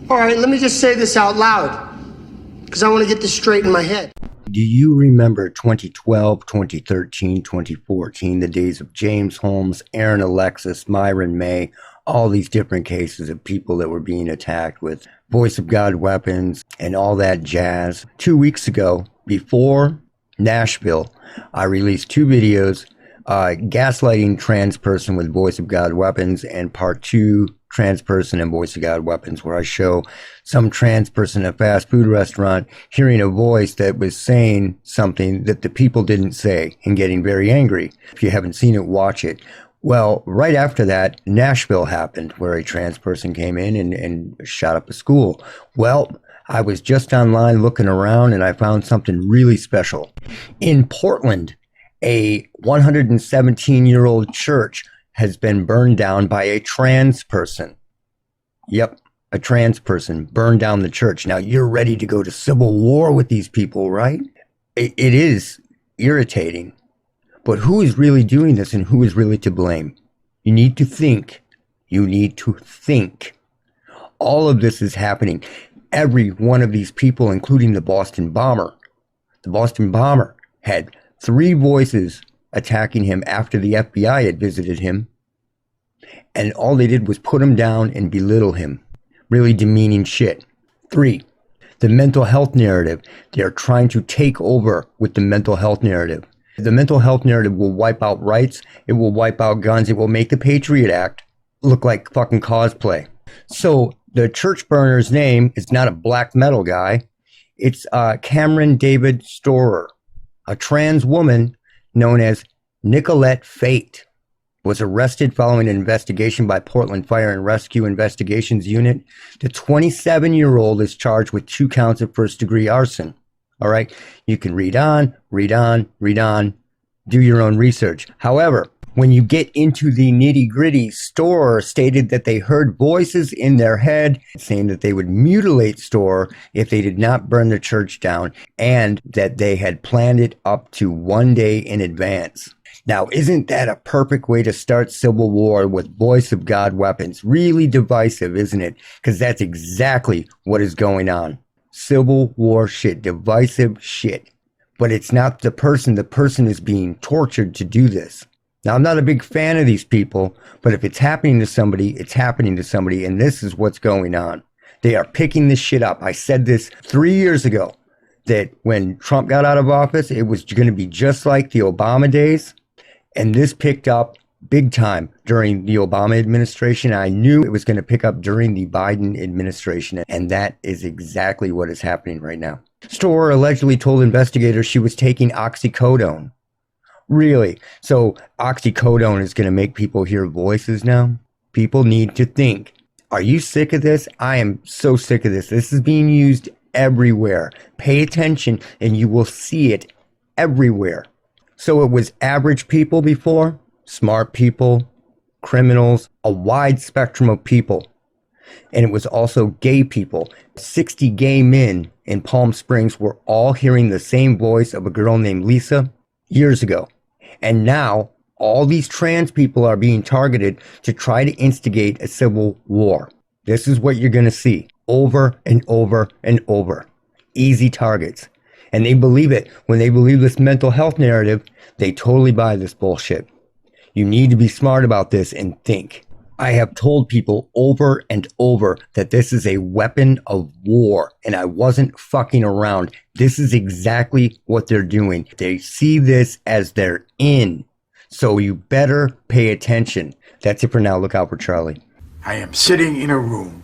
All right, let me just say this out loud, because I want to get this straight in my head. Do you remember 2012, 2013, 2014, the days of James Holmes, Aaron Alexis, Myron May, all these different cases of people that were being attacked with voice of God weapons and all that jazz? 2 weeks ago, before Nashville, I released 2 videos, gaslighting trans person with voice of God weapons, and part 2, trans person and voice of God weapons, where I show some trans person at a fast food restaurant hearing a voice that was saying something that the people didn't say and getting very angry. If you haven't seen it, watch it. Well, right after that, Nashville happened, where a trans person came in and shot up a school. Well, I was just online looking around and I found something really special. In Portland, a 117-year-old church has been burned down by a trans person. Yep, a trans person burned down the church. Now, you're ready to go to civil war with these people, right? It is irritating. But who is really doing this and who is really to blame? You need to think. You need to think. All of this is happening. Every one of these people, including the Boston bomber had 3 voices attacking him after the FBI had visited him, and all they did was put him down and belittle him. Really demeaning shit. 3, the mental health narrative. They're trying to take over with the mental health narrative. The mental health narrative will wipe out rights, it will wipe out guns, it will make the Patriot Act look like fucking cosplay. So the church burner's name is not a black metal guy, it's Cameron David Storer. A trans woman known as Nicolette Fate was arrested following an investigation by Portland Fire and Rescue Investigations Unit. The 27-year-old is charged with 2 counts of first-degree arson. All right, you can read on, do your own research. However, when you get into the nitty-gritty, Storer stated that they heard voices in their head saying that they would mutilate Storer if they did not burn the church down, and that they had planned it up to 1 day in advance. Now, isn't that a perfect way to start civil war with voice of God weapons? Really divisive, isn't it? Because that's exactly what is going on. Civil war shit, divisive shit. But it's not the person is being tortured to do this. Now, I'm not a big fan of these people, but if it's happening to somebody, it's happening to somebody, and this is what's going on. They are picking this shit up. I said this 3 years ago, that when Trump got out of office, it was going to be just like the Obama days, and this picked up big time during the Obama administration. I knew it was going to pick up during the Biden administration, and that is exactly what is happening right now. Storer allegedly told investigators she was taking oxycodone. Really? So oxycodone is going to make people hear voices now? People need to think. Are you sick of this? I am so sick of this. This is being used everywhere. Pay attention and you will see it everywhere. So it was average people before, smart people, criminals, a wide spectrum of people. And it was also gay people. 60 gay men in Palm Springs were all hearing the same voice of a girl named Lisa years ago. And now all these trans people are being targeted to try to instigate a civil war. This is what you're going to see over and over and over. Easy targets. And they believe it. When they believe this mental health narrative, they totally buy this bullshit. You need to be smart about this and think. I have told people over and over that this is a weapon of war, and I wasn't fucking around. This is exactly what they're doing. They see this as their in. So you better pay attention. That's it for now. Look out for Charlie. I am sitting in a room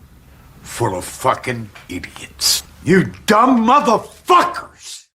full of fucking idiots. You dumb motherfuckers!